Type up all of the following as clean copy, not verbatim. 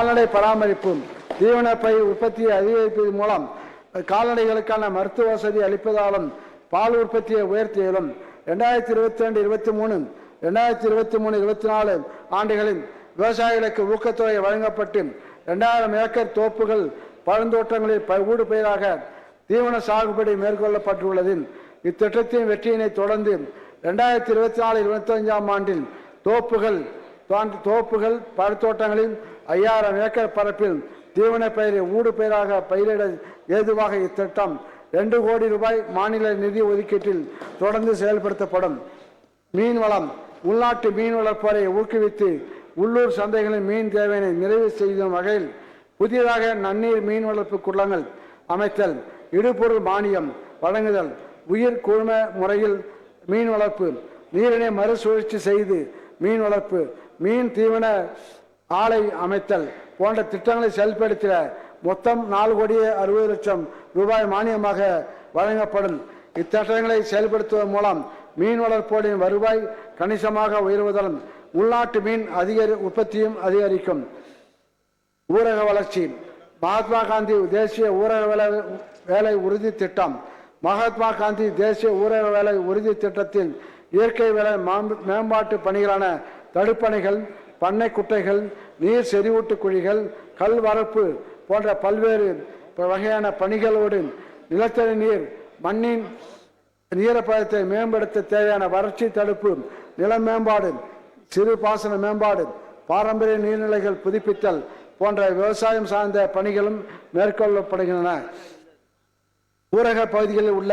கால்நடை பராமரிப்பு தீவன பயிர் உற்பத்தியை அதிகரிப்பதன் மூலம் கால்நடைகளுக்கான மருத்துவ வசதி அளிப்பதாலும் பால் உற்பத்தியை உயர்த்தியலும் 2022-23 2023-24 ஆண்டுகளில் விவசாயிகளுக்கு ஊக்கத்தொகை வழங்கப்பட்டு 2000 ஏக்கர் தோப்புகள் பழந்தோட்டங்களில் ஊடு பயிராக தீவன சாகுபடி மேற்கொள்ளப்பட்டுள்ளது. இத்திட்டத்தின் வெற்றியினை தொடர்ந்து 2024-25 ஆண்டில் தோப்புகள் பழத்தோட்டங்களில் 5000 ஏக்கர் பரப்பில் தீவன பயிரை ஊடு பயிராக பயிரிட ஏதுவாக இத்திட்டம் 2 கோடி ரூபாய் மாநில நிதி ஒதுக்கீட்டில் தொடர்ந்து செயல்படுத்தப்படும். மீன்வளம் உள்நாட்டு மீன் வளர்ப்போரை ஊக்குவித்து உள்ளூர் சந்தைகளின் மீன் தேவையினை நிறைவு செய்யும் வகையில் புதியதாக நன்னீர் மீன் வளர்ப்பு குளங்கள் அமைத்தல், இடுபொருள் மானியம் வழங்குதல், உயிர் கூழ்ம முறையில் மீன் வளர்ப்பு, நீரினை மறுசுழற்சி செய்து மீன் வளர்ப்பு, மீன் தீவன ஆலை அமைத்தல் போன்ற திட்டங்களை செயல்படுத்திட மொத்தம் 4,60,00,000 ரூபாய் மானியமாக வழங்கப்படும். இத்திட்டங்களை செயல்படுத்துவதன் மூலம் மீன் வளர்ப்போரின் வருவாய் கணிசமாக உயர்வதுடன் உள்நாட்டு மீன் உற்பத்தியும் அதிகரிக்கும். ஊரக வளர்ச்சி மகாத்மா காந்தி தேசிய ஊரக வேலை உறுதி திட்டம். மகாத்மா காந்தி தேசிய ஊரக வேலை உறுதி திட்டத்தில் இயற்கை வேலை மேம்பாட்டு பணிகளான தடுப்பணைகள், பண்ணை குட்டைகள், நீர் செறிவூட்டு குழிகள், கல் வரப்பு போன்ற பல்வேறு வகையான பணிகளோடு நிலத்தடி நீர், மண்ணின் ஈரப்பதத்தை மேம்படுத்த தேவையான வறட்சி தடுப்பு, நில மேம்பாடு, சிறு பாசன மேம்பாடு, பாரம்பரிய நீர்நிலைகள் புதுப்பித்தல் போன்ற விவசாயம் சார்ந்த பணிகளும் மேற்கொள்ளப்படுகின்றன. ஊரக பகுதிகளில் உள்ள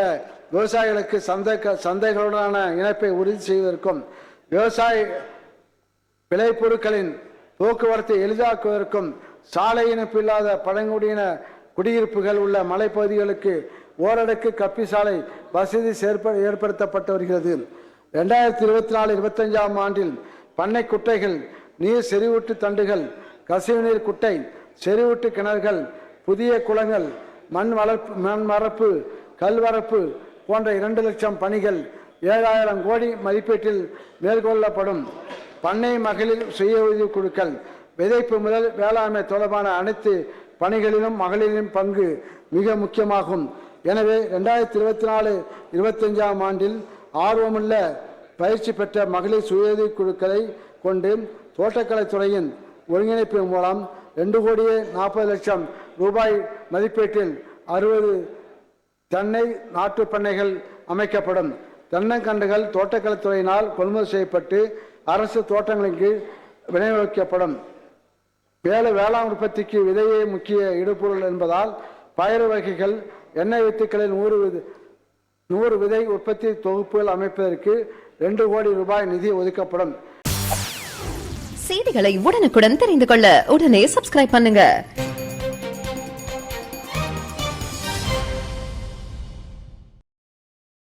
விவசாயிகளுக்கு சந்தைகளுடனான இணைப்பை உறுதி செய்வதற்கும் விவசாய விளைபொருட்களின் போக்குவரத்தை எளிதாக்குவதற்கும் சாலை இணைப்பு இல்லாத பழங்குடியின குடியிருப்புகள் உள்ள மலைப்பகுதிகளுக்கு ஓரடுக்கு கப்பி சாலை வசதி ஏற்படுத்தப்பட்டு வருகிறது. 2024-25 ஆண்டில் பண்ணை குட்டைகள், நீர் செறிவூட்டு தண்டுகள், கசிவுநீர் குட்டை, செறிவூட்டு கிணறுகள், புதிய குளங்கள், மண் மரப்பு, கல்வரப்பு போன்ற 2 லட்சம் பணிகள் 7,000 கோடி மதிப்பீட்டில் மேற்கொள்ளப்படும். பண்ணை மகளிர் சுய உதவி குழுக்கள், விதைப்பு முதல் வேளாண்மை தொடர்பான அனைத்து பணிகளிலும் மகளிரின் பங்கு மிக முக்கியமாகும். எனவே 2024-25 ஆண்டில் ஆர்வமுள்ள பயிற்சி பெற்ற மகளிர் சுய உதவி குழுக்களை கொண்டு தோட்டக்கலைத்துறையின் ஒருங்கிணைப்பு மூலம் 2,40,00,000 ரூபாய் மதிப்பீட்டில் 60 தென்னை நாட்டு பண்ணைகள் அமைக்கப்படும். தென்னங்கன்றுகள் தோட்டக்கலைத்துறையினால் கொள்முதல் செய்யப்பட்டு அரசு தோட்டங்களின் கீழ் விநியோகிக்கப்படும். வேளாண் உற்பத்திக்கு விதையே முக்கிய இடுபொருள் என்பதால் பயிறு வகைகள், எண்ணெய் வித்துக்களில் 100 விதை உற்பத்தி தொகுப்புகள் அமைப்பதற்கு 2 கோடி ரூபாய் நிதி ஒதுக்கப்படும். செய்திகளை உடனுக்குடன் தெரிந்து கொள்ள உடனே சப்ஸ்கிரைப் பண்ணுங்க.